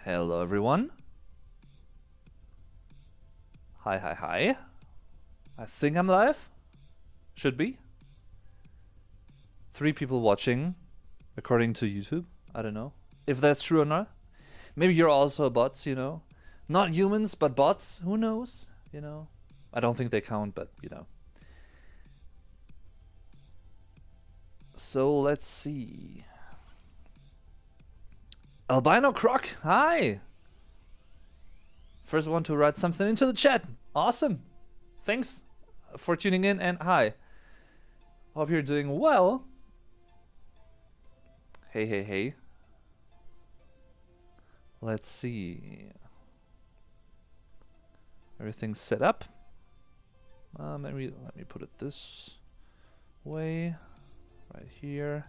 Hello everyone. Hi. I think I'm live. Should be. 3 people watching, according to YouTube. I don't know if that's true or not. Maybe you're also bots, Not humans, but bots. Who knows, I don't think they count, but, So let's see. Albino Croc, hi! First one to write something into the chat. Awesome. Thanks for tuning in and hi. Hope you're doing well. Hey. Let's see. Everything's set up. Maybe let me put it this way. Right here.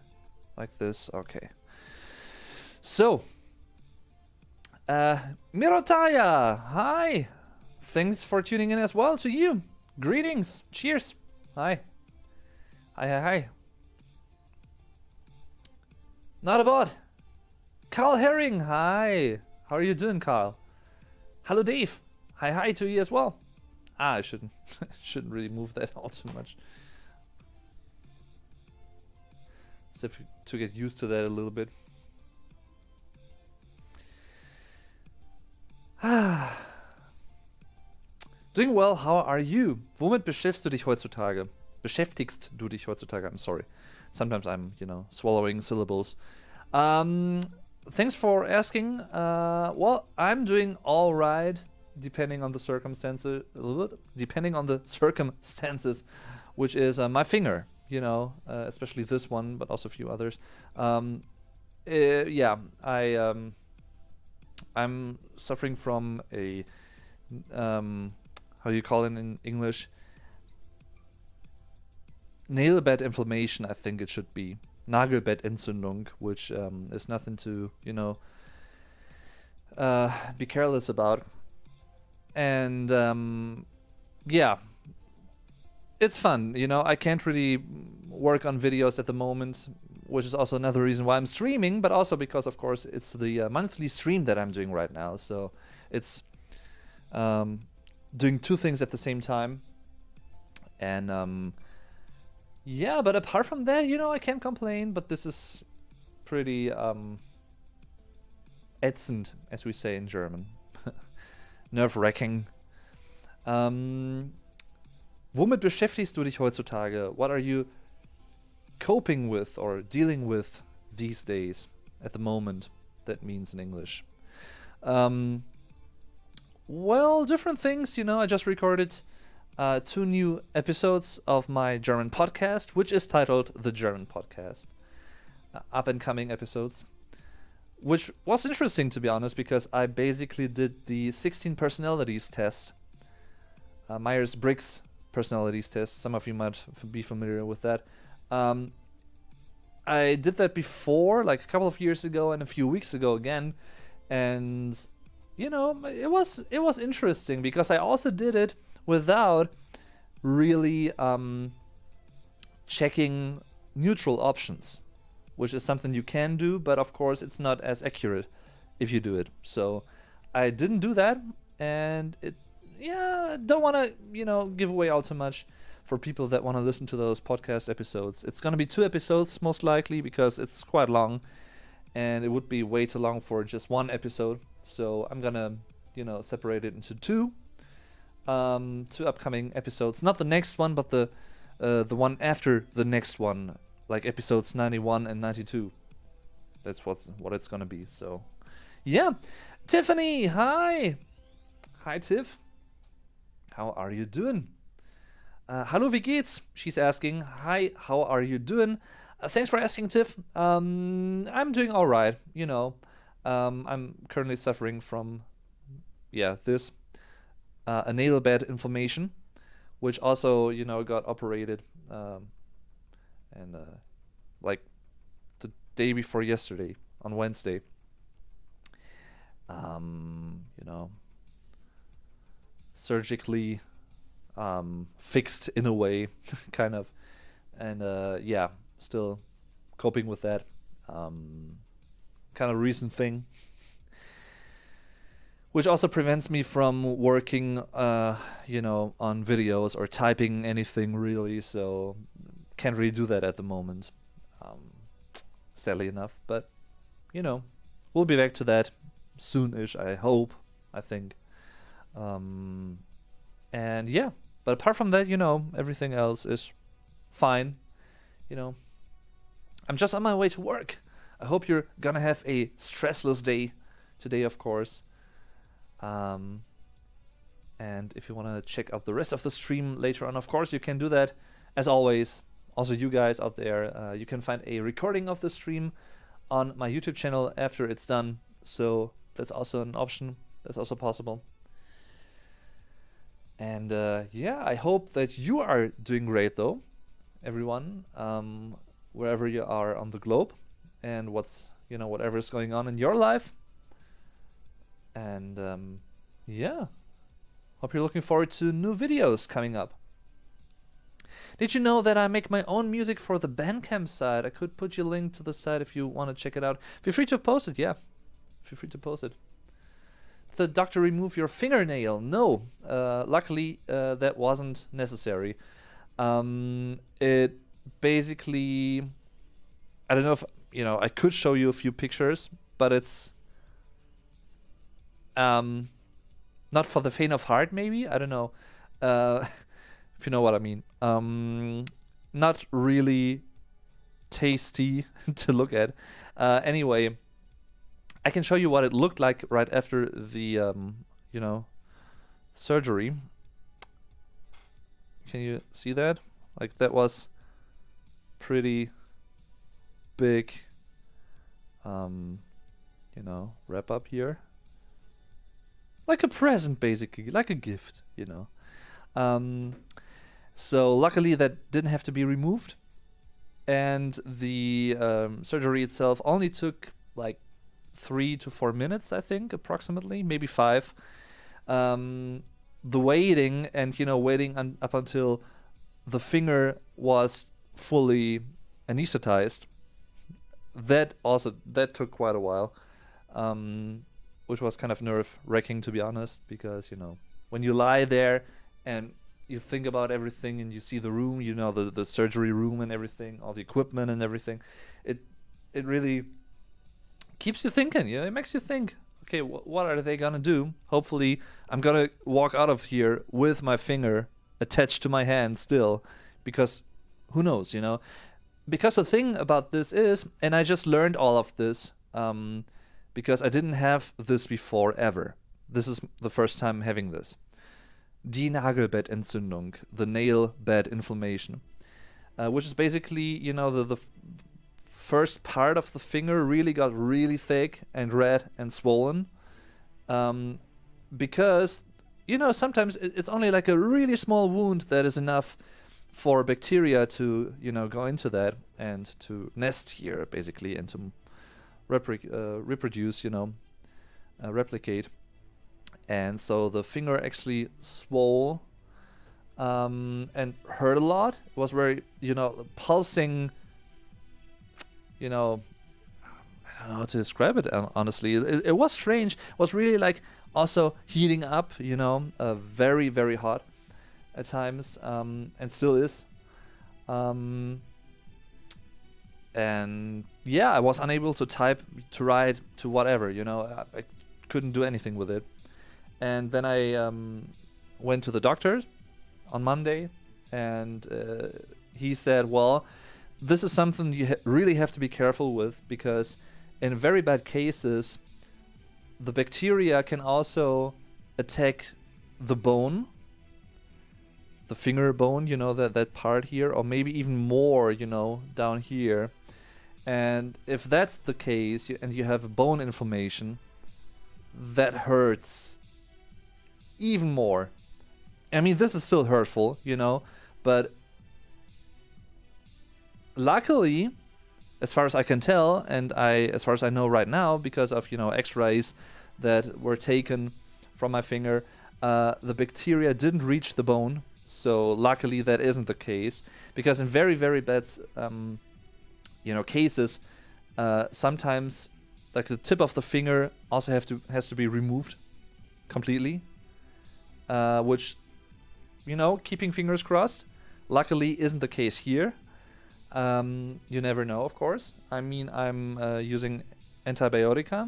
Like this. Okay. So, Mirotaya, hi! Thanks for tuning in as well to you. Greetings, cheers, hi. Hi. Not a bot. Carl Herring, hi. How are you doing, Carl? Hello, Dave. Hi to you as well. I shouldn't really move that all too much. So to get used to that a little bit. Doing well, how are you? Womit beschäftigst du dich heutzutage? I'm sorry. Sometimes I'm, swallowing syllables. Thanks for asking. Well, I'm doing all right, depending on the circumstances, which is my finger, especially this one, but also a few others. I'm suffering from a how do you call it in English? Nailbed inflammation, I think it should be. Nagelbettentzündung, which is nothing to, be careless about. And it's fun, I can't really work on videos at the moment, which is also another reason why I'm streaming, but also because, of course, it's the monthly stream that I'm doing right now. So it's doing 2 things at the same time. And but apart from that, I can't complain, but this is pretty ätzend, as we say in German. Nerve-wracking. Womit beschäftigst du dich heutzutage? What are you coping with or dealing with these days at the moment? That means in English. Well, different things, I just recorded 2 new episodes of my German podcast, which is titled The German Podcast. Up and coming episodes. Which was interesting, to be honest, because I basically did the 16 personalities test. Myers-Briggs personalities test. Some of you might be familiar with that. I did that before, like a couple of years ago and a few weeks ago again. And, it was interesting because I also did it without really checking neutral options, which is something you can do, but of course it's not as accurate if you do it. So I didn't do that, and I don't want to, give away all too much for people that want to listen to those podcast episodes. It's going to be 2 episodes most likely because it's quite long, and it would be way too long for just 1 episode. So I'm going to, separate it into 2 upcoming episodes. Not the next one, but the one after the next one, like episodes 91 and 92. That's what it's gonna be. So, yeah. Tiffany, hi. Hi, Tiff. How are you doing? Hallo, wie geht's? She's asking. Hi, how are you doing? Thanks for asking, Tiff. I'm doing all right. I'm currently suffering from, this. A nail bed inflammation, which also, got operated, and like the day before yesterday, on Wednesday. Surgically fixed in a way, kind of, and still coping with that. Kind of recent thing. which also prevents me from working, you know, on videos or typing anything really. So can't really do that at the moment, sadly enough. But you know, we'll be back to that soon-ish, I hope, I think. And yeah, but apart from that, you know, everything else is fine. You know, I'm just on my way to work. I hope you're gonna have a stressless day today, of course. And if you want to check out the rest of the stream later on, of course, you can do that. As always, also you guys out there, you can find a recording of the stream on my YouTube channel after it's done. So that's also an option. That's also possible. And yeah, I hope that you are doing great, though, everyone, wherever you are on the globe, and what's, you know, whatever is going on in your life. And yeah, hope you're looking forward to new videos coming up. Did you know that I make my own music for the Bandcamp site? I could put you a link to the site if you want to check it out. Feel free to post it, yeah. Feel free to post it. Did the doctor remove your fingernail? No, luckily that wasn't necessary. It basically, I don't know if, you know, I could show you a few pictures, but it's not for the faint of heart, maybe? I don't know. If you know what I mean. Not really tasty to look at. Anyway, I can show you what it looked like right after the, you know, surgery. Can you see that? Like, that was pretty big, you know, wrap up here. Like a present, basically, like a gift, you know. So luckily that didn't have to be removed, and the surgery itself only took like 3 to 4 minutes, I think, approximately, maybe 5. The waiting and, you know, waiting up until the finger was fully anesthetized, that took quite a while. Which was kind of nerve-wracking, to be honest, because, you know, when you lie there and you think about everything and you see the room, you know, the surgery room and everything, all the equipment and everything, it really keeps you thinking, you know, it makes you think, okay, what are they gonna do? Hopefully, I'm gonna walk out of here with my finger attached to my hand still, because who knows, you know? Because the thing about this is, and I just learned all of this, because I didn't have this before ever. This is the first time having this. Die Nagelbettentzündung, the nail bed inflammation, which is basically, you know, the first part of the finger really got really thick and red and swollen, because, you know, sometimes it's only like a really small wound that is enough for bacteria to, you know, go into that and to nest here, basically, and to reproduce, you know, replicate. And so the finger actually swole and hurt a lot. It was very, you know, pulsing, you know, I don't know how to describe it, honestly. It was strange. It was really like also heating up, you know, very, very hot at times, and still is. And yeah, I was unable to type, to write, to whatever, you know, I couldn't do anything with it. And then I went to the doctor on Monday, and he said, well, this is something you really have to be careful with, because in very bad cases, the bacteria can also attack the bone, the finger bone, you know, that part here, or maybe even more, you know, down here. And if that's the case, and you have bone inflammation, that hurts even more. I mean, this is still hurtful, you know, but luckily, as far as I can tell, and as far as I know right now, because of, you know, x-rays that were taken from my finger, the bacteria didn't reach the bone. So luckily that isn't the case, because in very, very bad, you know, cases, sometimes like the tip of the finger also has to be removed, completely, which, keeping fingers crossed, luckily isn't the case here. You never know, of course. I mean, I'm using antibiotics,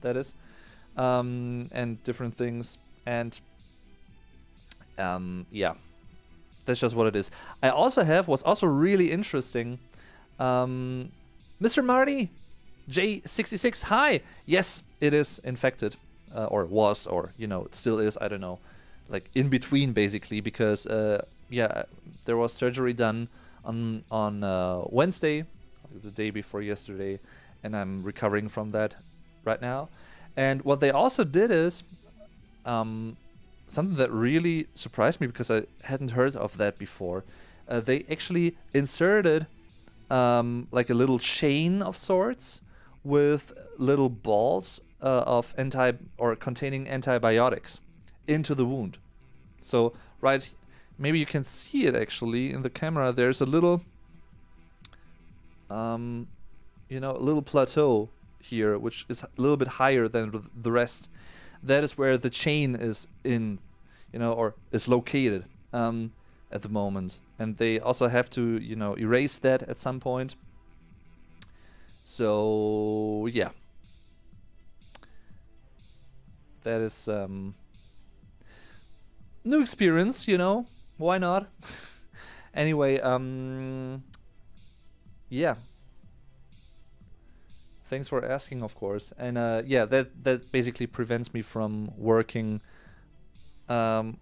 that is, and different things, and yeah, that's just what it is. I also have what's also really interesting, Mr. Marty J66. Hi, yes, it is infected, or was, or it still is. I don't know, like in between basically, because yeah, there was surgery done on Wednesday, the day before yesterday, and I'm recovering from that right now. And what they also did is something that really surprised me, because I hadn't heard of that before. They actually inserted like a little chain of sorts with little balls of containing antibiotics into the wound. So maybe you can see it actually in the camera. There's a little, a little plateau here, which is a little bit higher than the rest. That is where the chain is or is located at the moment. And they also have to, erase that at some point. So, yeah. That is new experience, why not? Anyway, yeah. Thanks for asking, of course. And yeah, that basically prevents me from working, on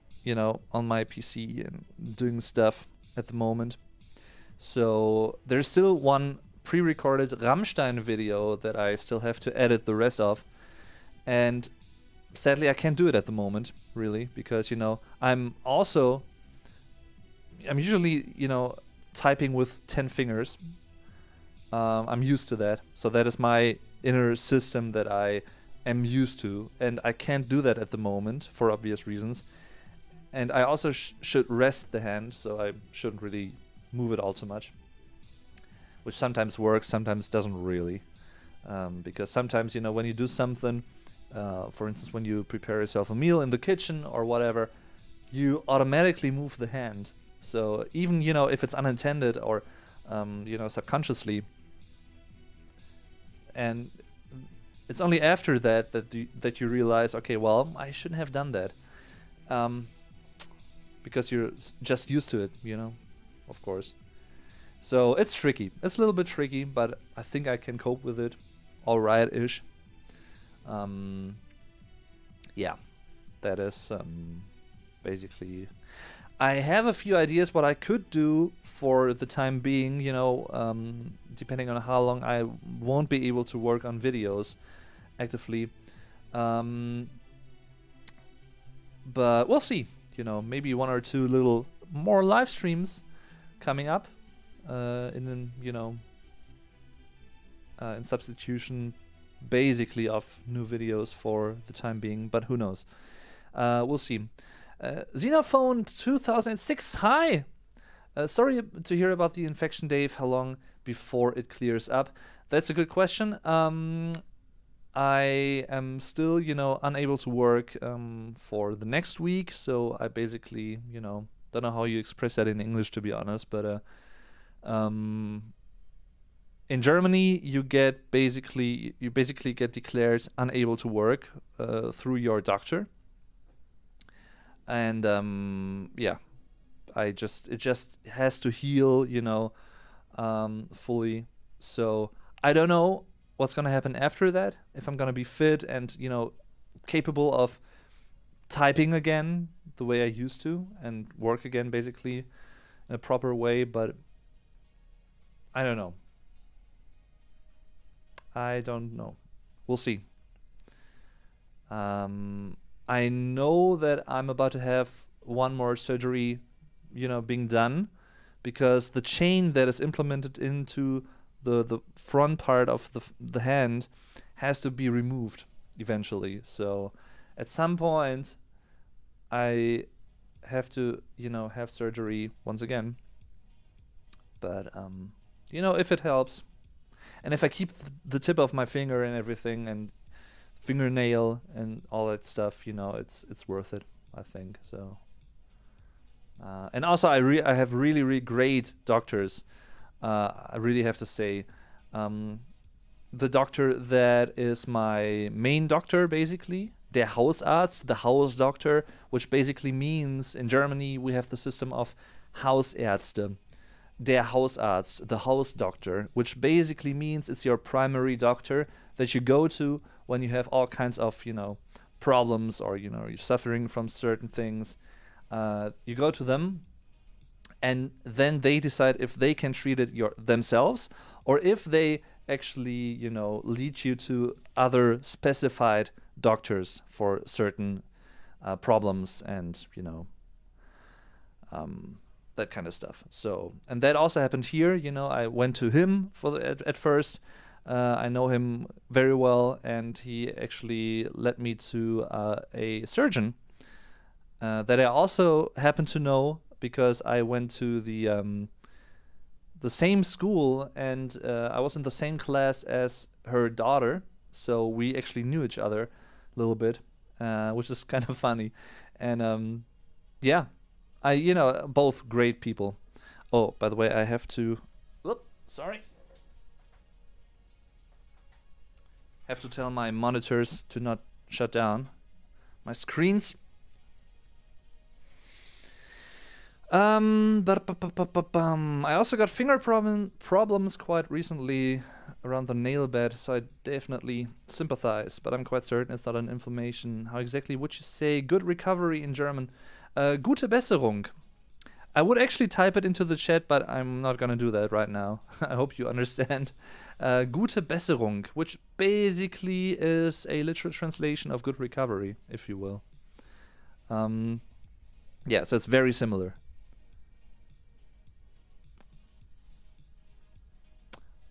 my PC and doing stuff at the moment. So there's still one pre-recorded Rammstein video that I still have to edit the rest of. And sadly, I can't do it at the moment, really, because, I'm usually, typing with 10 fingers. I'm used to that. So that is my inner system that I am used to. And I can't do that at the moment for obvious reasons. And I also should rest the hand, so I shouldn't really move it all too much. Which sometimes works, sometimes doesn't really. Because sometimes, when you do something, for instance, when you prepare yourself a meal in the kitchen or whatever, you automatically move the hand. So even, if it's unintended or, subconsciously, and it's only after that you realize, okay, well, I shouldn't have done that. Because you're just used to it, of course. So it's tricky. It's a little bit tricky, but I think I can cope with it all right-ish. Yeah, that is basically. I have a few ideas what I could do for the time being, depending on how long I won't be able to work on videos actively. But we'll see. Maybe one or two little more live streams coming up in substitution basically of new videos for the time being, but who knows. We'll see. Xenophone 2006, hi! Sorry to hear about the infection, Dave. How long before it clears up? That's a good question. I am still, unable to work for the next week, so I basically, don't know how you express that in English, to be honest, but in Germany, you basically get declared unable to work through your doctor. And yeah, it just has to heal, fully. So I don't know what's gonna happen after that. If I'm gonna be fit and capable of typing again the way I used to and work again basically in a proper way, but I don't know. We'll see. I know that I'm about to have one more surgery, being done, because the chain that is implemented into the front part of the hand has to be removed eventually. So at some point, I have to, have surgery once again. But if it helps, and if I keep the tip of my finger and everything and fingernail and all that stuff, it's worth it, I think. So, and also I have really, really great doctors. I really have to say, the doctor that is my main doctor, basically, der Hausarzt, the house doctor, which basically means in Germany we have the system of Hausärzte. Der Hausarzt, the house doctor, which basically means it's your primary doctor that you go to when you have all kinds of, problems, or, you're suffering from certain things. You go to them, and then they decide if they can treat it themselves, or if they actually, lead you to other specified doctors for certain problems and, that kind of stuff. So, and that also happened here. I went to him at first. I know him very well, and he actually led me to a surgeon that I also happen to know because I went to the same school, and I was in the same class as her daughter, so we actually knew each other a little bit, which is kind of funny. And yeah, both great people. Oh, by the way, I have to. Sorry. Have to tell my monitors to not shut down. My screens. I also got finger problems quite recently around the nail bed, so I definitely sympathize, but I'm quite certain it's not an inflammation. How exactly would you say good recovery in German? Gute Besserung. I would actually type it into the chat, but I'm not gonna do that right now. I hope you understand. Gute Besserung, which basically is a literal translation of good recovery, if you will. Yeah, so it's very similar.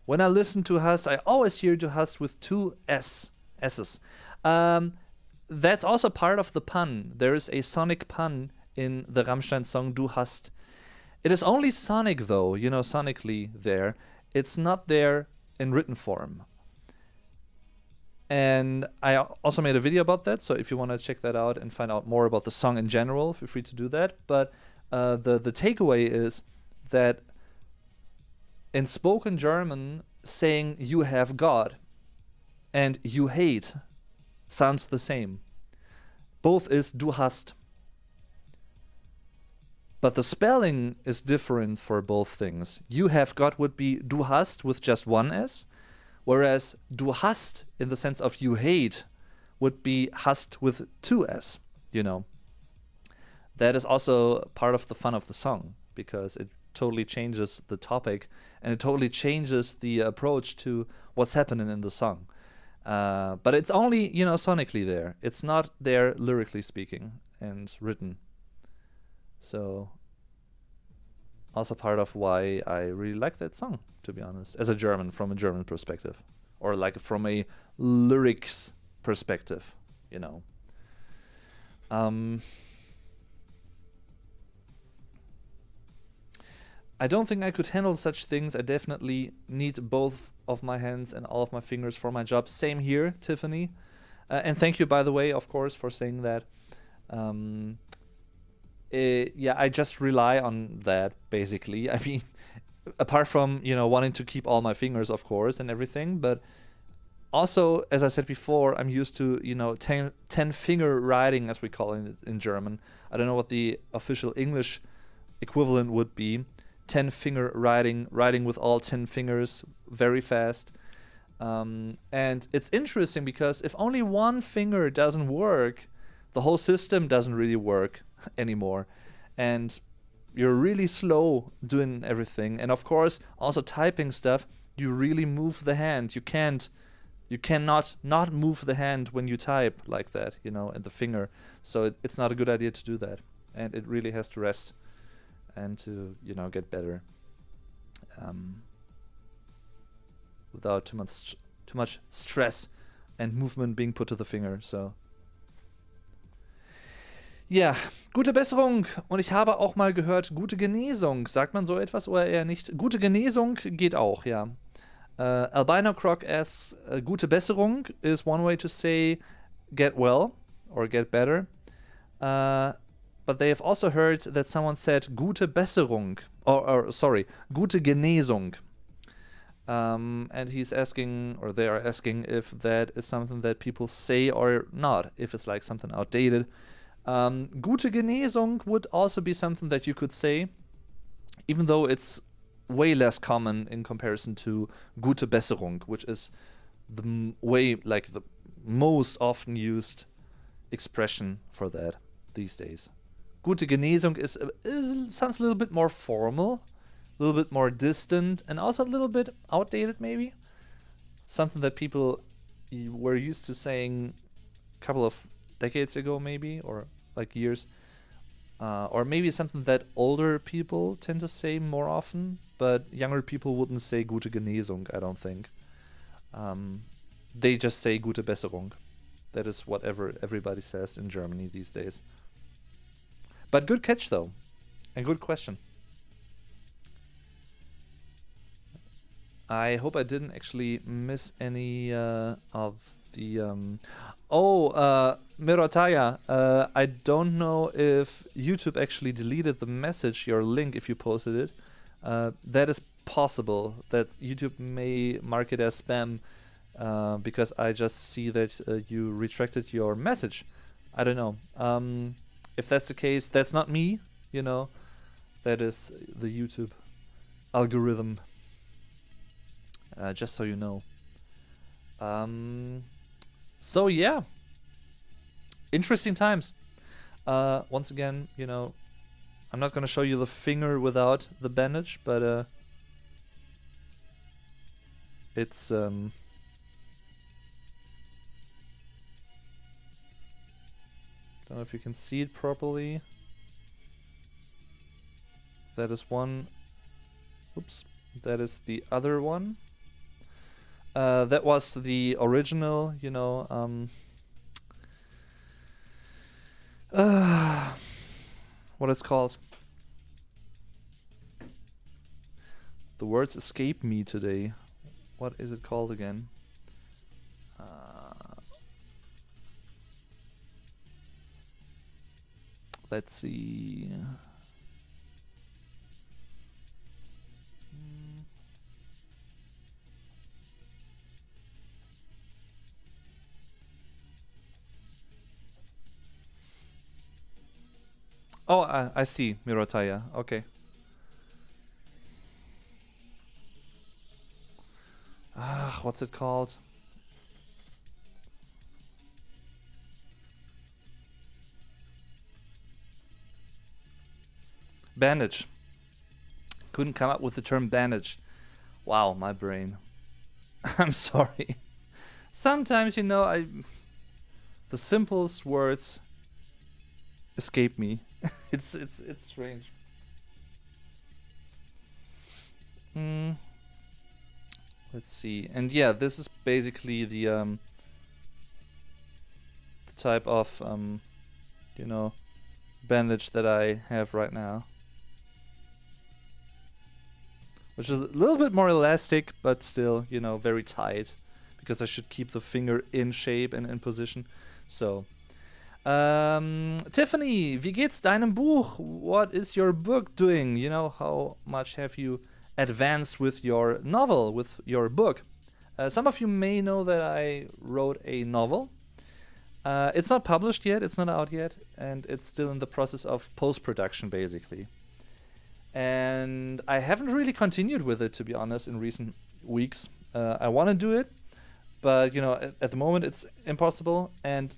When I listen to Hast, I always hear to Hast with two S's. That's also part of the pun. There is a sonic pun in the Rammstein song Du Hast. It is only sonic, though, sonically there. It's not there in written form. And I also made a video about that, so if you want to check that out and find out more about the song in general, feel free to do that. But the takeaway is that in spoken German, saying you have God and you hate sounds the same. Both is du hast. But the spelling is different for both things. You have God would be du hast with just one S, whereas du hast in the sense of you hate would be hast with two S, That is also part of the fun of the song, because it totally changes the topic and it totally changes the approach to what's happening in the song. But it's only, sonically there. It's not there lyrically speaking and written. So also part of why I really like that song, to be honest, as a German, from a German perspective, or like from a lyrics perspective, I don't think I could handle such things. I definitely need both of my hands and all of my fingers for my job. Same here, Tiffany. And thank you, by the way, of course, for saying that. Yeah, I just rely on that, basically. I mean, apart from, wanting to keep all my fingers, of course, and everything. But also, as I said before, I'm used to, 10-finger writing, as we call it in German. I don't know what the official English equivalent would be. 10-finger writing with all 10 fingers very fast. And it's interesting because if only one finger doesn't work, the whole system doesn't really work anymore. And you're really slow doing everything. And of course, also typing stuff, you really move the hand. You cannot not move the hand when you type like that, and the finger. So it's not a good idea to do that. And it really has to rest and to, get better without too much stress and movement being put to the finger. So ja, gute Besserung. Und ich habe auch mal gehört, gute Genesung. Sagt man so etwas oder eher nicht? Gute Genesung geht auch, ja. Albino Croc asks, Gute Besserung is one way to say get well or get better. But they have also heard that someone said Gute Besserung, or sorry, Gute Genesung. And he's asking, or they are asking, if that is something that people say or not, if it's like something outdated. Gute Genesung would also be something that you could say, even though it's way less common in comparison to Gute Besserung, which is the like the most often used expression for that these days. Gute Genesung sounds a little bit more formal, a little bit more distant, and also a little bit outdated maybe. Something that people were used to saying a couple of decades ago maybe, or like years. Or maybe something that older people tend to say more often, but younger people wouldn't say Gute Genesung, I don't think. They just say Gute Besserung. That is whatever everybody says in Germany these days. But good catch though, and good question. I hope I didn't actually miss any of the... Mirotaya, I don't know if YouTube actually deleted the message, your link, if you posted it. That is possible, that YouTube may mark it as spam, because I just see that you retracted your message. I don't know. If that's the case, that's not me, you know. That is the YouTube algorithm. Just so you know. So yeah. Interesting times. Once again, you know, I'm not gonna show you the finger without the bandage, but it's don't know if you can see it properly. That is one. Oops, that is the other one. That was the original, you know, what it's called. The words escape me today. What is it called again? Let's see. Oh, I see, Mirotaya. Okay. What's it called? Bandage. Couldn't come up with the term bandage. Wow, my brain. I'm sorry. Sometimes, you know, the simplest words escape me. It's strange. Let's see. And yeah, this is basically the type of you know, bandage that I have right now, which is a little bit more elastic, but still, you know, very tight, because I should keep the finger in shape and in position. So Tiffany, wie geht's deinem Buch? What is your book doing? You know, how much have you advanced with your novel, with your book? Some of you may know that I wrote a novel. It's not published yet, it's not out yet, and it's still in the process of post-production, basically. And I haven't really continued with it, to be honest, in recent weeks. I want to do it, but, you know, at the moment it's impossible, and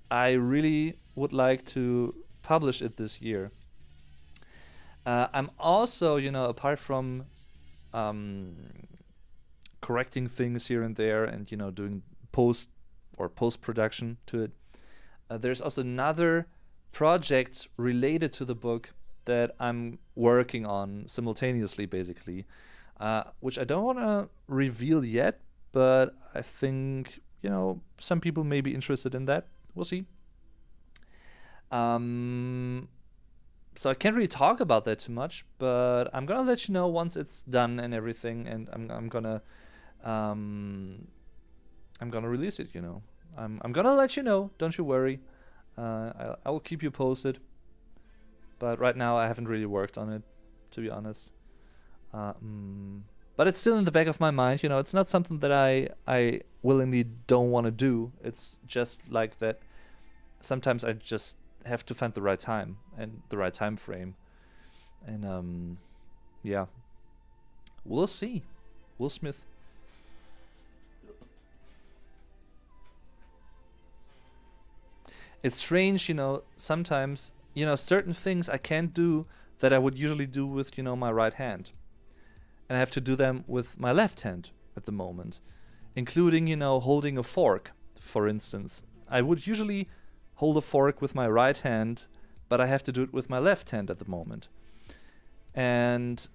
I really would like to publish it this year. I'm also, you know, apart from correcting things here and there and, you know, doing post-production to it, there's also another project related to the book that I'm working on simultaneously, basically, which I don't want to reveal yet, but I think, you know, some people may be interested in that. We'll see. So I can't really talk about that too much, but I'm gonna let you know once it's done and everything, and I'm gonna I'm gonna release it. I'm gonna let you know. Don't you worry. I will keep you posted. But right now I haven't really worked on it, to be honest. But it's still in the back of my mind. It's not something that I willingly don't want to do. It's just like that. Sometimes I just have to find the right time and the right time frame. And yeah, we'll see. Will Smith. It's strange, sometimes, certain things I can't do that I would usually do with, my right hand. And I have to do them with my left hand at the moment, including, holding a fork, for instance. I would usually hold a fork with my right hand, but I have to do it with my left hand at the moment. And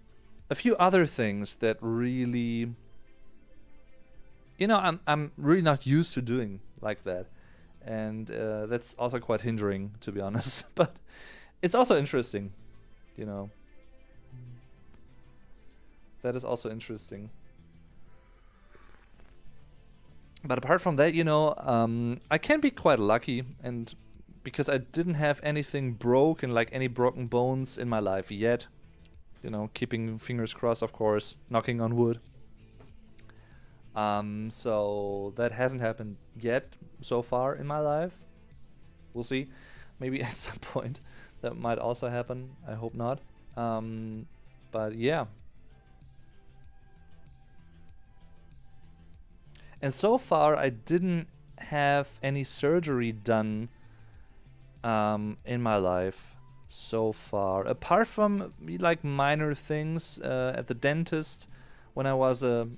a few other things that really, I'm really not used to doing like that. And that's also quite hindering, to be honest. But it's also interesting, That is also interesting. But apart from that, I can be quite lucky, and because I didn't have anything broken, like any broken bones in my life yet. Keeping fingers crossed, of course, knocking on wood. So that hasn't happened yet so far in my life. We'll see. Maybe at some point that might also happen. I hope not. But yeah. And so far I didn't have any surgery done in my life so far. Apart from like minor things at the dentist when I was a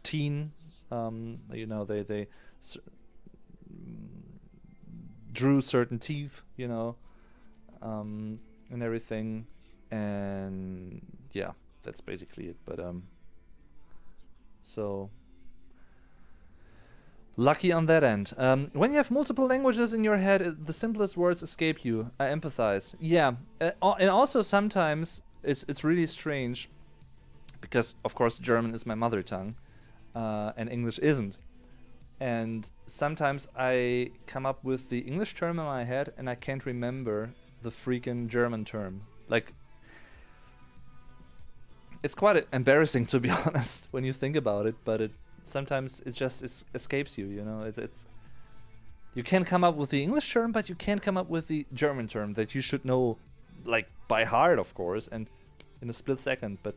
teen. They drew certain teeth, and everything, and yeah, that's basically it. But so lucky on that end. When you have multiple languages in your head, the simplest words escape you. I empathize. Yeah, and also sometimes it's really strange because of course German is my mother tongue. And English isn't. And sometimes I come up with the English term in my head and I can't remember the freaking German term. It's quite embarrassing, to be honest, when you think about it, but sometimes it just escapes you, It's you can come up with the English term, but you can't come up with the German term that you should know, by heart, of course, and in a split second, but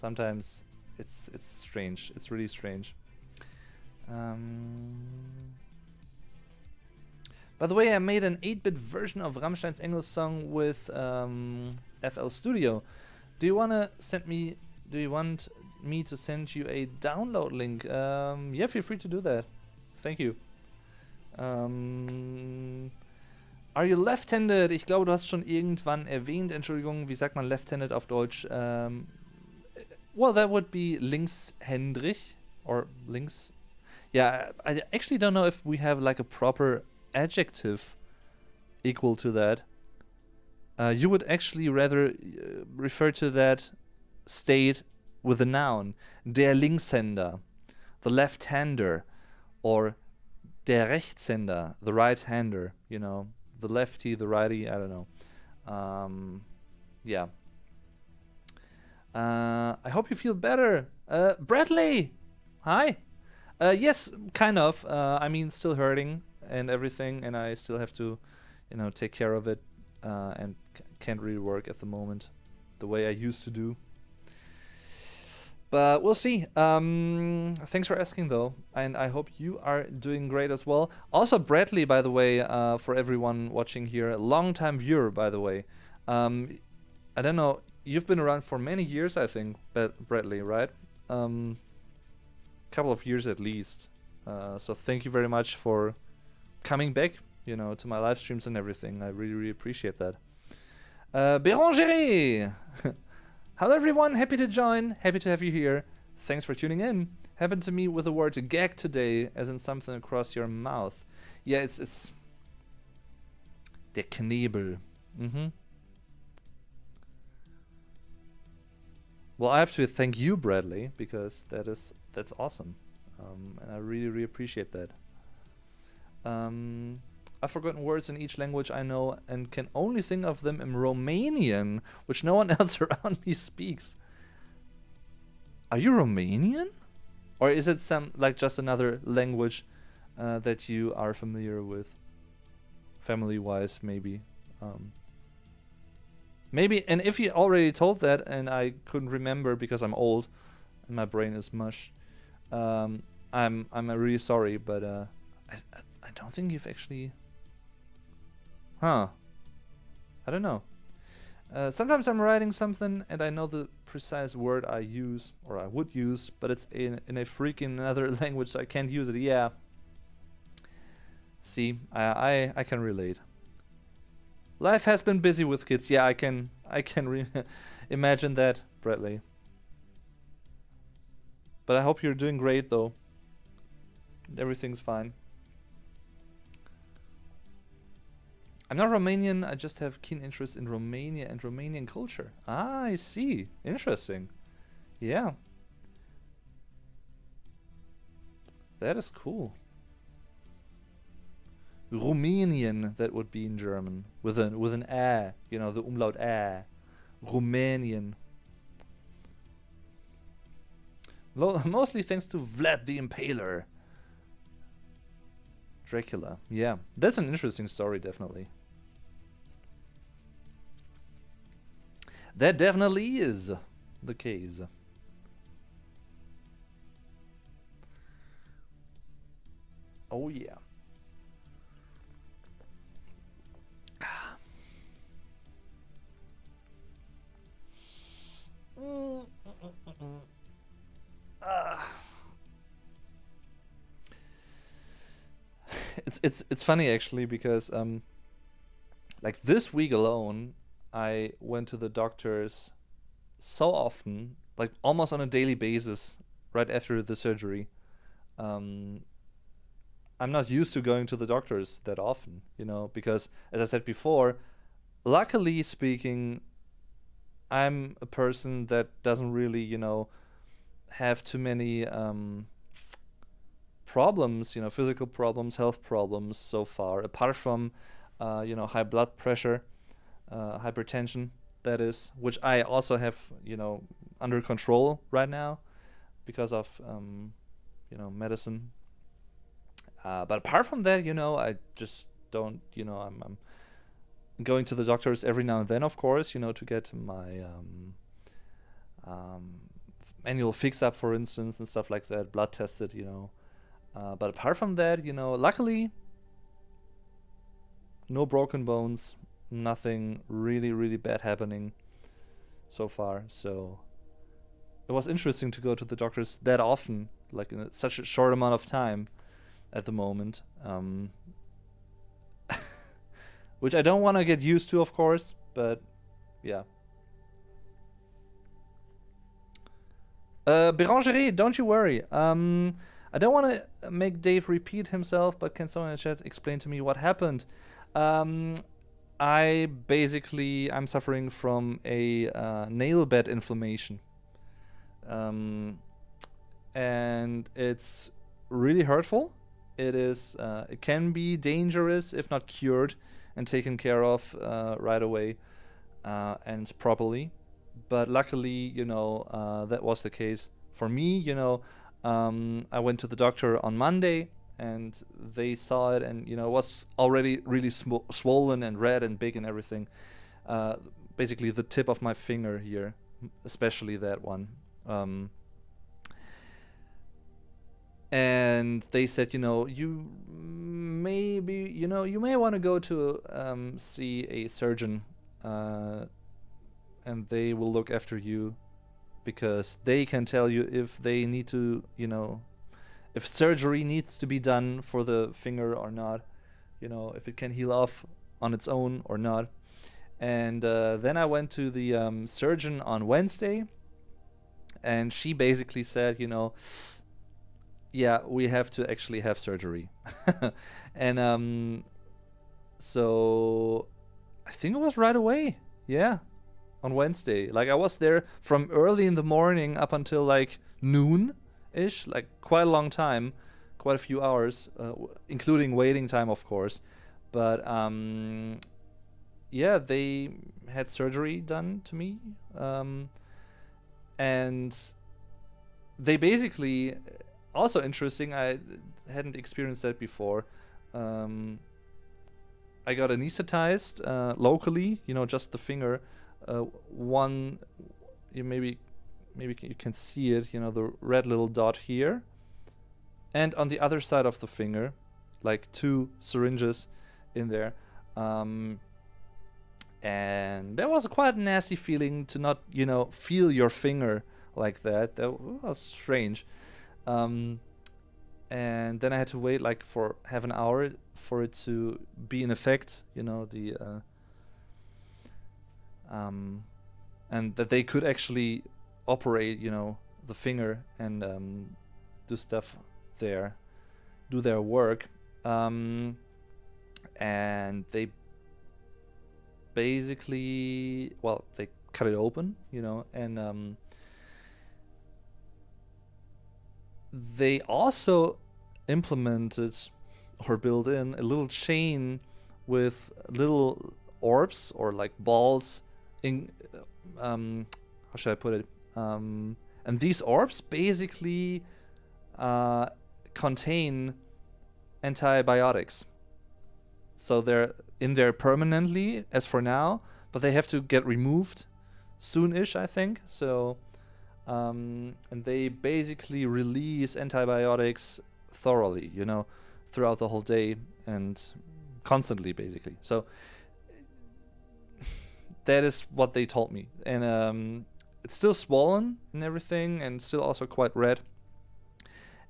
sometimes it's strange. It's really strange. By the way, I made an 8-bit version of Rammstein's English song with FL Studio. Do you want me to send you a download link? Yeah, feel free to do that. Thank you. Are you left-handed? Ich glaube, du hast schon irgendwann erwähnt. Entschuldigung, wie sagt man left-handed auf Deutsch? Well, that would be linkshändrig or links. Yeah, I actually don't know if we have a proper adjective equal to that. You would actually rather refer to that state with a noun. Der Linkshänder, the left-hander, or der Rechtshänder, the right-hander, the lefty, the righty, I don't know. Yeah. I hope you feel better. Bradley! Hi! Yes, kind of. Still hurting and everything, and I still have to, take care of it, and can't really work at the moment the way I used to do. But we'll see. Thanks for asking, though, and I hope you are doing great as well. Also, Bradley, by the way, for everyone watching here, long-time viewer, by the way. I don't know, you've been around for many years, I think, Bradley, right? Couple of years at least. So thank you very much for coming back, to my live streams and everything. I really, really appreciate that. Bérangère! Hello everyone, happy to join, happy to have you here. Thanks for tuning in. Happened to me with the word gag today, as in something across your mouth. Yeah, it's der Knebel. Well, I have to thank you, Bradley, because that's awesome, and I really appreciate that. I've forgotten words in each language I know and can only think of them in Romanian, which no one else around me speaks. Are you Romanian? Or is it just another language that you are familiar with? Family-wise, maybe. Maybe, and if you already told that and I couldn't remember because I'm old and my brain is mush, I'm really sorry, but I don't think you've actually... I don't know. Sometimes I'm writing something and I know the precise word I use, or I would use, but it's in a freaking another language, so I can't use it. Yeah. See, I can relate. Life has been busy with kids. Yeah, I can imagine that, Bradley. But I hope you're doing great, though. Everything's fine. I'm not Romanian, I just have keen interest in Romania and Romanian culture. Ah, I see. Interesting. Yeah. That is cool. Romanian, that would be in German. With an A, you know, the umlaut A. Romanian. Mostly thanks to Vlad the Impaler. Dracula. Yeah, that's an interesting story, definitely. That definitely is the case. Oh yeah. It's funny actually because like this week alone I went to the doctors so often, like almost on a daily basis right after the surgery. I'm not used to going to the doctors that often, you know, because as I said before, luckily speaking, I'm a person that doesn't really, you know, have too many problems, you know, physical problems, health problems so far, apart from, you know, high blood pressure, hypertension, that is, which I also have, you know, under control right now because of, you know, medicine. But apart from that, you know, I just don't, you know, I'm going to the doctors every now and then, of course, you know, to get my annual fix up, for instance, and stuff like that, blood tested, you know. But apart from that, you know, luckily, no broken bones, nothing really bad happening so far. So it was interesting to go to the doctors that often, like in such a short amount of time at the moment. Which I don't want to get used to, of course, but yeah. Bérangerie, don't you worry. I don't want to make Dave repeat himself, but can someone in the chat explain to me what happened? I'm suffering from a nail bed inflammation. And it's really hurtful. It can be dangerous if not cured and taken care of right away and properly. But luckily, you know, that was the case for me. You know, I went to the doctor on Monday and they saw it, and you know, it was already really swollen and red and big and everything. Basically, the tip of my finger here, especially that one. And they said, you know, you may want to go to see a surgeon, and they will look after you because they can tell you if they need to, you know, if surgery needs to be done for the finger or not, you know, if it can heal off on its own or not. And then I went to the surgeon on Wednesday, and she basically said, you know, yeah, we have to actually have surgery. And so I think it was right away. Yeah. on Wednesday. Like I was there from early in the morning up until like noon-ish, like quite a long time, quite a few hours, including waiting time, of course. But yeah, they had surgery done to me, and they basically, also interesting, I hadn't experienced that before. I got anesthetized locally, just the finger. One, maybe you can see it, the red little dot here. And on the other side of the finger, like 2 syringes in there. And that was a quite nasty feeling to not, feel your finger like that. That was strange. And then I had to wait like for half an hour for it to be in effect, and that they could actually operate, the finger and do stuff there, do their work. And they basically, they cut it open, and they also implemented or built in a little chain with little orbs or like balls in, how should I put it? And these orbs basically contain antibiotics. So they're in there permanently as for now, but they have to get removed soon-ish, I think. So, and they basically release antibiotics thoroughly, throughout the whole day and constantly, basically. So that is what they told me. And it's still swollen and everything, and still also quite red.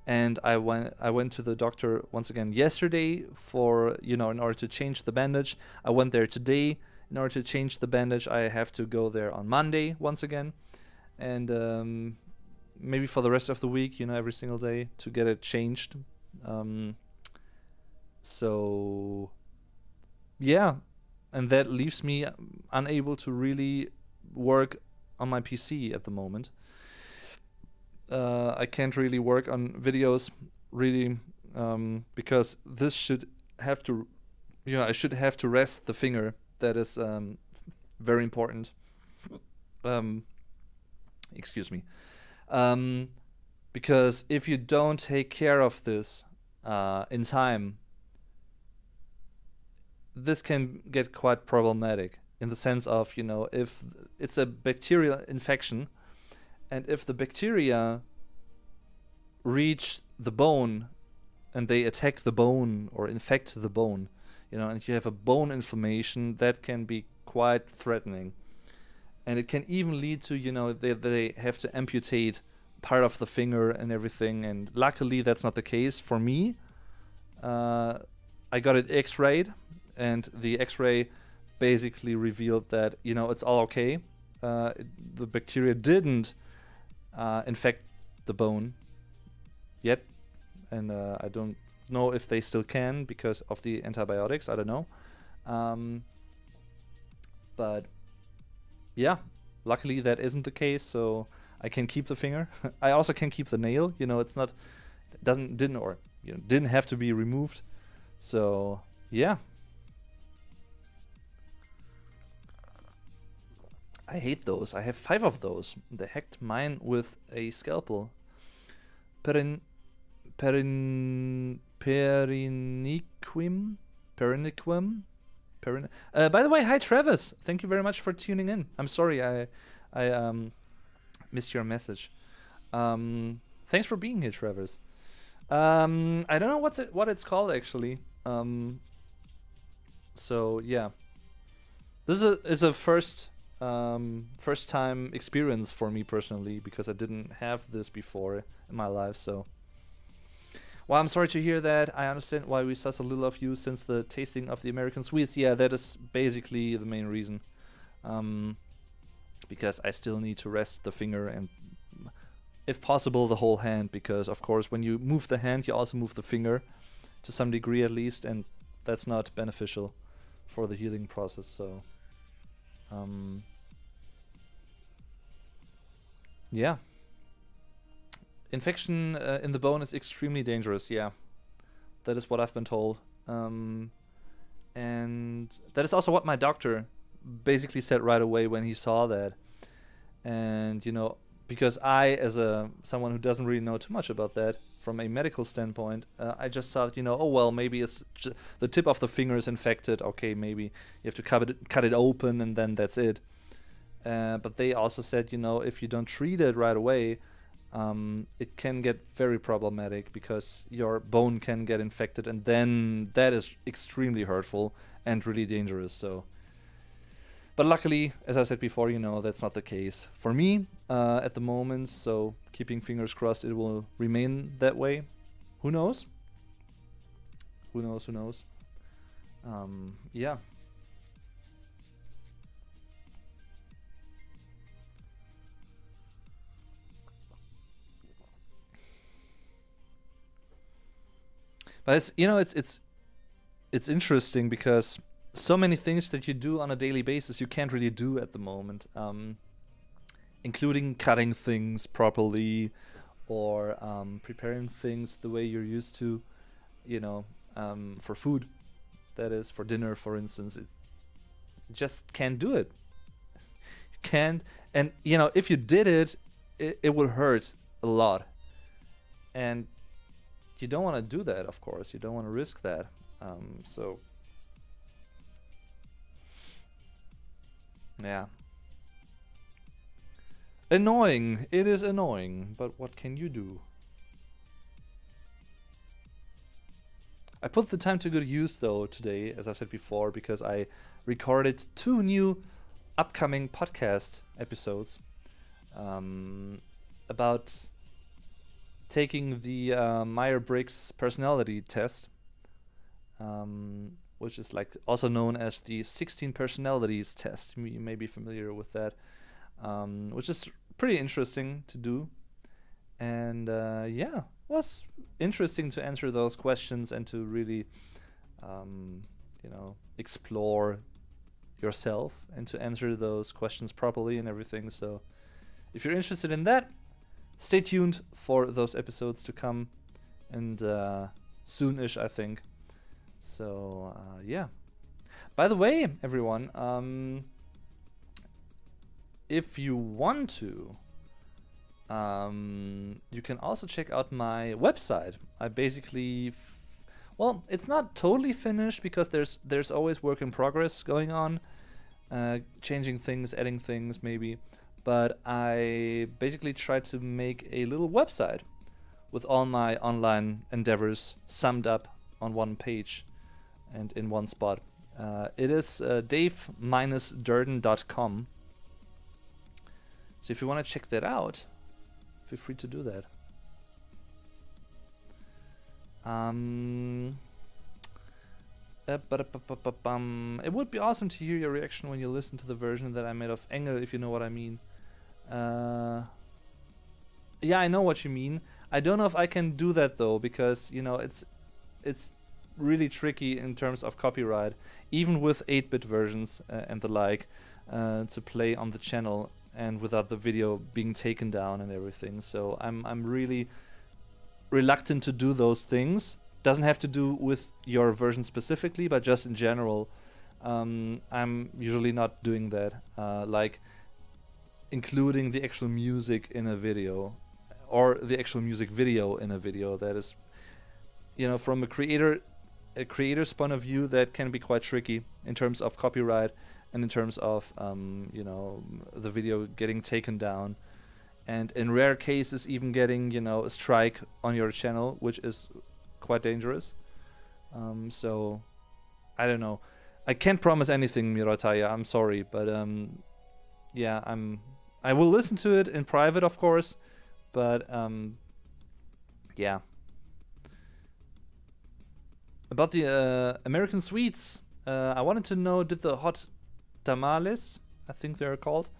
And I went to the doctor once again yesterday for, in order to change the bandage. I went there today in order to change the bandage. I have to go there on Monday once again. And maybe for the rest of the week, every single day to get it changed. So, yeah. And that leaves me unable to really work on my PC at the moment. I can't really work on videos really because this should have to, I should have to rest the finger. That is very important. Excuse me. Because if you don't take care of this in time, this can get quite problematic in the sense of, if it's a bacterial infection, and if the bacteria reach the bone and they attack the bone or infect the bone, and you have a bone inflammation, that can be quite threatening. And it can even lead to, they have to amputate part of the finger and everything. And luckily, that's not the case for me. I got it x-rayed, and the x-ray basically revealed that, it's all okay. The bacteria didn't infect the bone yet. And I don't know if they still can because of the antibiotics. I don't know. But yeah, luckily that isn't the case, so I can keep the finger. I also can keep the nail. It's not, didn't have to be removed. So yeah. I hate those. I have 5 of those. They hacked mine with a scalpel. Periniquim. By the way, hi Travis. Thank you very much for tuning in. I'm sorry I missed your message. Thanks for being here, Travis. I don't know what it's called actually. So yeah, this is a first time experience for me personally, because I didn't have this before in my life. So, well, I'm sorry to hear that. I understand why we saw so little of you since the tasting of the American sweets. Yeah, that is basically the main reason. Because I still need to rest the finger and, if possible, the whole hand. Because, of course, when you move the hand, you also move the finger to some degree at least. And that's not beneficial for the healing process. So, Yeah. Infection in the bone is extremely dangerous. Yeah, that is what I've been told. And that is also what my doctor basically said right away when he saw that. And because I, as someone who doesn't really know too much about that from a medical standpoint, I just thought, oh well, maybe it's the tip of the finger is infected. Okay, maybe you have to cut it open and then that's it. But they also said, if you don't treat it right away, it can get very problematic because your bone can get infected, and then that is extremely hurtful and really dangerous. So, but luckily, as I said before, that's not the case for me at the moment. So, keeping fingers crossed, it will remain that way. Who knows? Who knows? Who knows? Yeah. But it's interesting because so many things that you do on a daily basis you can't really do at the moment, including cutting things properly or preparing things the way you're used to, for food. That is, for dinner, for instance. You just can't do it. You can't. And, if you did it, it would hurt a lot. And you don't want to do that, of course. You don't want to risk that. So, yeah. Annoying. It is annoying, but what can you do? I put the time to good use, though, today, as I've said before, because I recorded 2 new upcoming podcast episodes about taking the Myers-Briggs personality test, which is also known as the 16 personalities test. You may be familiar with that, which is pretty interesting to do. And yeah, it was interesting to answer those questions and to really, explore yourself and to answer those questions properly and everything. So if you're interested in that, stay tuned for those episodes to come, and soonish, I think. So yeah. By the way, everyone, if you want to, you can also check out my website. I basically, well, it's not totally finished because there's always work in progress going on, changing things, adding things, maybe. But I basically tried to make a little website with all my online endeavors summed up on one page and in one spot. It is dave-durden.com. So if you want to check that out, feel free to do that. It would be awesome to hear your reaction when you listen to the version that I made of ENG, if you know what I mean. Yeah, I know what you mean. I don't know if I can do that though, because it's really tricky in terms of copyright, even with 8-bit versions and the like, to play on the channel and without the video being taken down and everything. So I'm really reluctant to do those things. Doesn't have to do with your version specifically, but just in general. I'm usually not doing that, like including the actual music in a video, or the actual music video in a video. That is, from a creator's point of view, that can be quite tricky in terms of copyright and in terms of the video getting taken down, and in rare cases even getting a strike on your channel, which is quite dangerous. So I don't know. I can't promise anything, Mirataya. I'm sorry, but yeah, I will listen to it in private, of course, but yeah. About the American sweets, I wanted to know, did the hot tamales, I think they're called,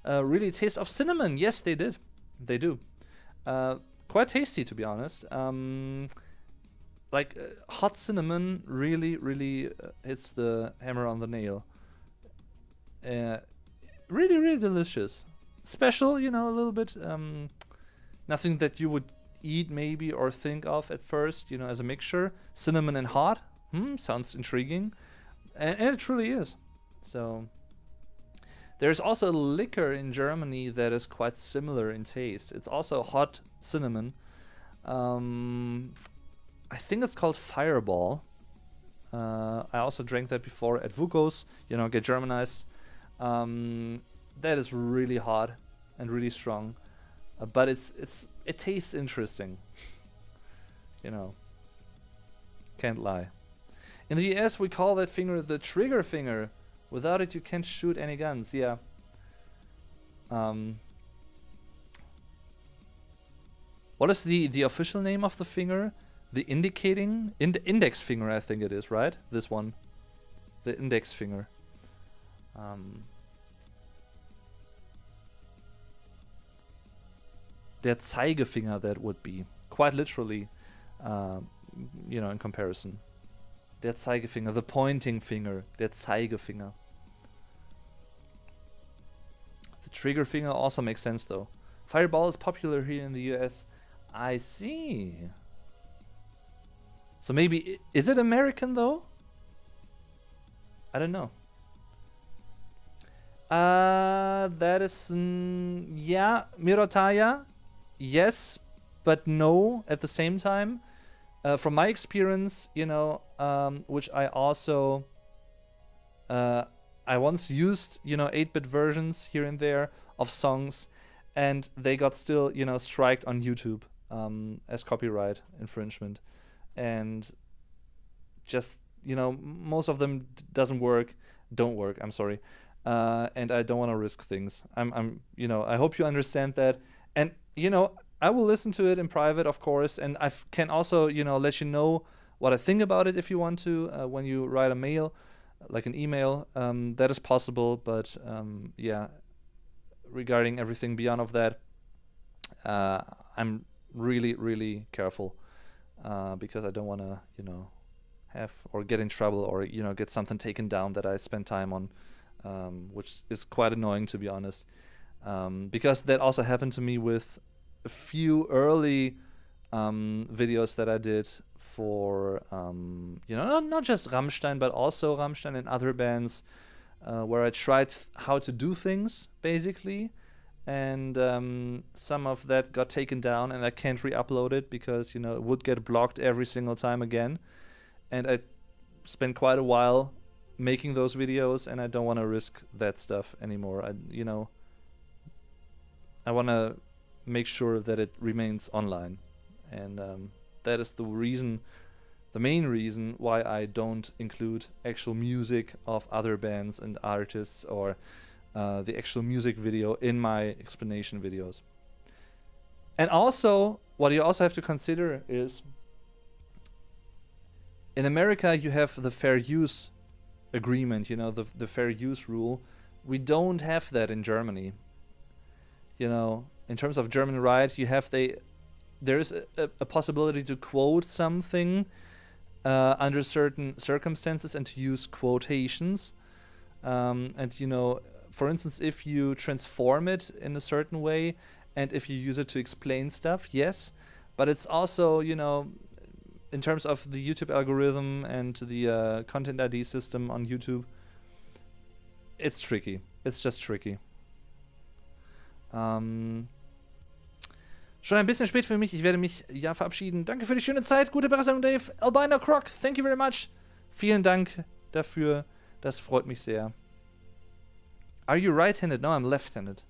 really taste of cinnamon? Yes, they did. They do. Quite tasty, to be honest. Hot cinnamon really, really hits the hammer on the nail. Really, really delicious. special, you know, a little bit. Nothing that you would eat maybe or think of at first, you know, as a mixture. Cinnamon and hot. Sounds intriguing. And it truly is. So there's also a liquor in Germany that is quite similar in taste. It's also hot cinnamon. I think it's called Fireball. I also drank that before at Vukos, you know, get Germanized. That is really hot and really strong, but it tastes interesting. You know, can't lie. In the US, we call that finger the trigger finger. Without it, you can't shoot any guns. Yeah. What is the official name of the finger? The index finger, I think it is, right? This one, the index finger. Der Zeigefinger, that would be quite literally, you know, in comparison. Der Zeigefinger, the pointing finger, der Zeigefinger. The trigger finger also makes sense though. Fireball is popular here in the US. I see. So maybe, is it American though? I don't know. That is, yeah, Mirotaya, yes, but no at the same time. From my experience, you know, which I also, I once used, you know, 8-bit versions here and there of songs, and they got still, you know, striked on YouTube as copyright infringement. And just, you know, most of them don't work, I'm sorry. And I don't want to risk things. I'm, you know, I hope you understand that. And, you know, I will listen to it in private, of course, and I can also, you know, let you know what I think about it if you want to, when you write a mail, like an email. That is possible, but yeah, regarding everything beyond of that, I'm really, really careful, because I don't want to, you know, have or get in trouble or, you know, get something taken down that I spent time on, which is quite annoying, to be honest, because that also happened to me with a few early videos that I did for, you know, not just Rammstein, but also Rammstein and other bands, where I tried how to do things, basically. And some of that got taken down, and I can't re-upload it because, you know, it would get blocked every single time again. And I spent quite a while making those videos, and I don't want to risk that stuff anymore. You know, I want to make sure that it remains online, and that is the main reason why I don't include actual music of other bands and artists, or the actual music video in my explanation videos. And also, what you also have to consider is, in America you have the fair use agreement, you know, the fair use rule. We don't have that in Germany. You know, in terms of German right, you have there is a possibility to quote something under certain circumstances and to use quotations. And, you know, for instance, if you transform it in a certain way and if you use it to explain stuff, yes. But it's also, you know, in terms of the YouTube algorithm and the content ID system on YouTube, it's tricky. It's just tricky. Schon ein bisschen spät für mich. Ich werde mich ja verabschieden. Danke für die schöne Zeit. Gute Besserung, Dave. Albino Croc, thank you very much. Vielen Dank dafür. Das freut mich sehr. Are you right-handed? No, I'm left-handed.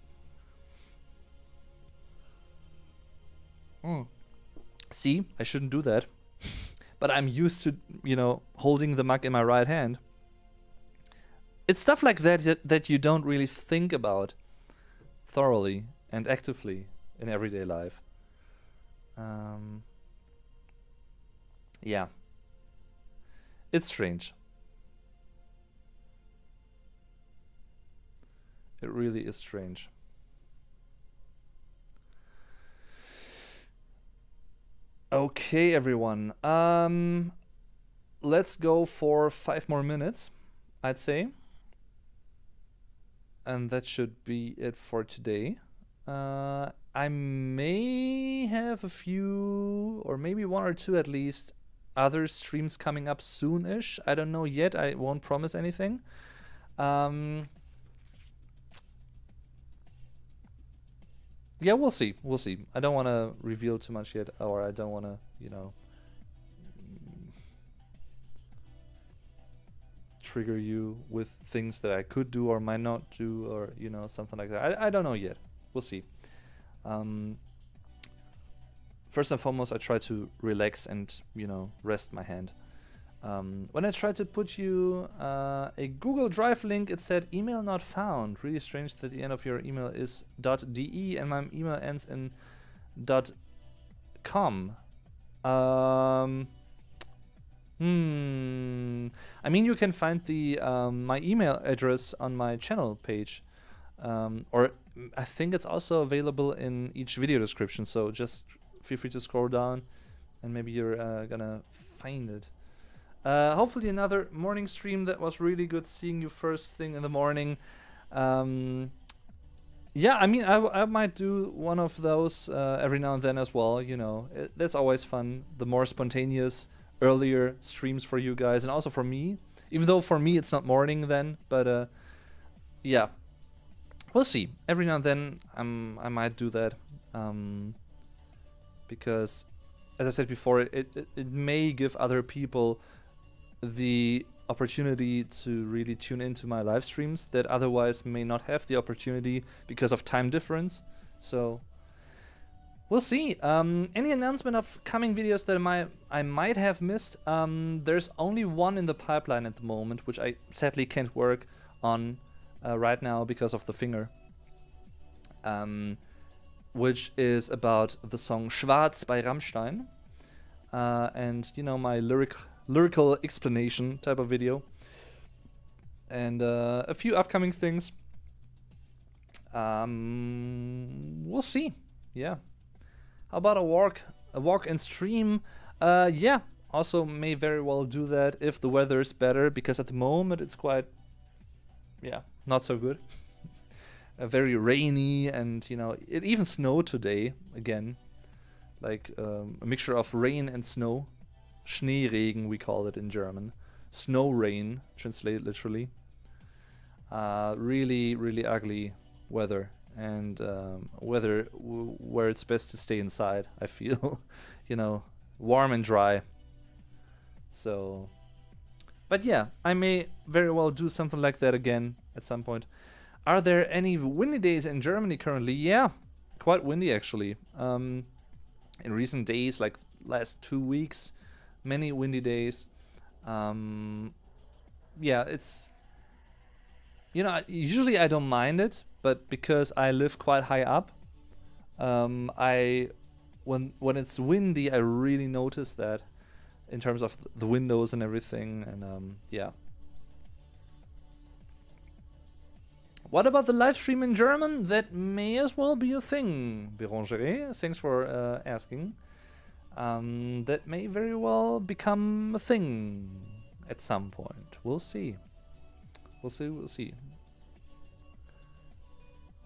See, I shouldn't do that. But I'm used to, you know, holding the mug in my right hand. It's stuff like that you don't really think about thoroughly and actively in everyday life. Yeah. It's strange. It really is strange. Okay, everyone. Let's go for 5 more minutes, I'd say. And that should be it for today. I may have a few, or maybe one or two at least, other streams coming up soon-ish. I don't know yet. I won't promise anything. Yeah, we'll see. We'll see. I don't want to reveal too much yet, or I don't want to, trigger you with things that I could do or might not do, or something like that. I don't know yet. We'll see. First and foremost, I try to relax and rest my hand. When I tried to put you a Google Drive link, it said email not found. Really strange that the end of your email is .de and my email ends in .com. I mean, you can find the my email address on my channel page, or I think it's also available in each video description. So just feel free to scroll down, and maybe you're gonna find it. Hopefully another morning stream that was really good. Seeing you first thing in the morning. Yeah, I mean, I might do one of those every now and then as well. That's always fun. The more spontaneous, earlier streams for you guys, and also for me. Even though for me it's not morning then, but yeah, we'll see. Every now and then I might do that, because, as I said before, it may give other people the opportunity to really tune into my live streams that otherwise may not have the opportunity because of time difference. So we'll see. Any announcement of coming videos that I might have missed? There's only one in the pipeline at the moment, which I sadly can't work on right now because of the finger. Which is about the song Schwarz by Rammstein. And my lyrical explanation type of video. And a few upcoming things. We'll see. Yeah. How about a walk and stream? Yeah, also may very well do that if the weather is better, because at the moment it's quite, not so good. Very rainy, and it even snowed today again, like a mixture of rain and snow. Schneeregen, we call it in German. Snow rain, translated literally. Really, really ugly weather. And weather where it's best to stay inside, I feel. Warm and dry. So, but yeah, I may very well do something like that again at some point. Are there any windy days in Germany currently? Yeah, quite windy actually. In recent days, like last 2 weeks, many windy days. Yeah, it's, usually I don't mind it, but because I live quite high up, when it's windy, I really notice that in terms of the windows and everything, and yeah. What about the live stream in German? That may as well be a thing, Bérangère. Thanks for asking. That may very well become a thing at some point. We'll see. We'll see.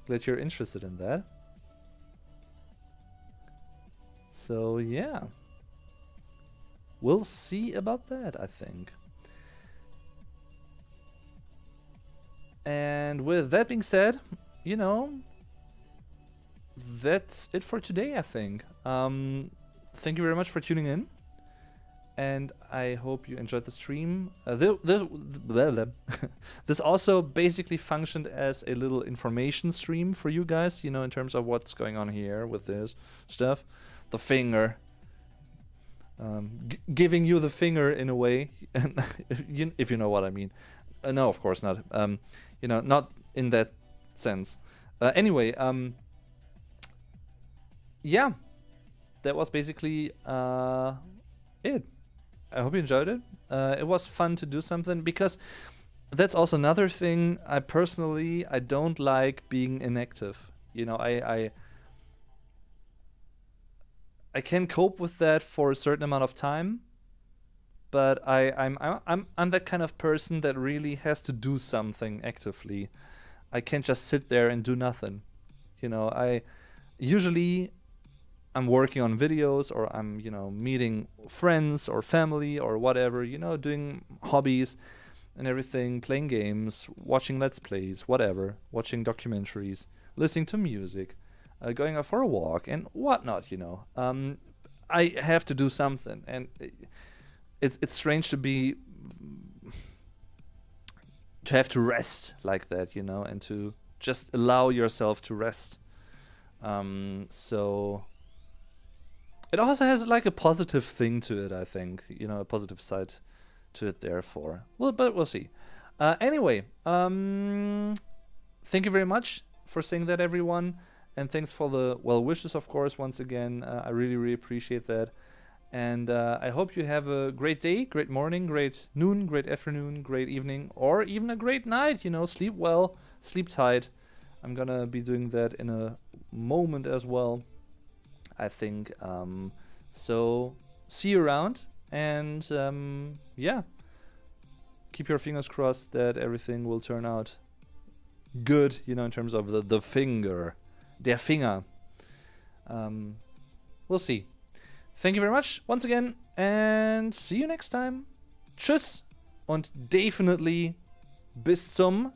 Glad you're interested in that. So yeah, we'll see about that, I think. And with that being said, that's it for today, I think. Thank you very much for tuning in, and I hope you enjoyed the stream. This also basically functioned as a little information stream for you guys, in terms of what's going on here with this stuff. The finger. Giving you the finger in a way, if you know what I mean. No, of course not. Not in that sense. Anyway, yeah, that was basically it. I hope you enjoyed it. It was fun to do something, because that's also another thing. I don't like being inactive. I can cope with that for a certain amount of time, but I'm that kind of person that really has to do something actively. I can't just sit there and do nothing. You know, I'm working on videos, or I'm, you know, meeting friends or family or whatever, you know, doing hobbies and everything, playing games, watching Let's Plays, whatever, watching documentaries, listening to music, going out for a walk and whatnot, you know. I have to do something, and it's strange to have to rest like that, you know, and to just allow yourself to rest. So it also has like a positive thing to it, I think, you know, a positive side to it, therefore. Well, but we'll see. Anyway, thank you very much for saying that, everyone, and thanks for the well wishes, of course, once again. I really, really appreciate that. And I hope you have a great day, great morning, great noon, great afternoon, great evening, or even a great night. You know, sleep well, sleep tight. I'm gonna be doing that in a moment as well, I think. So see you around, and yeah, keep your fingers crossed that everything will turn out good, you know, in terms of the finger, der Finger. We'll see. Thank you very much once again, and see you next time. Tschüss und definitely bis zum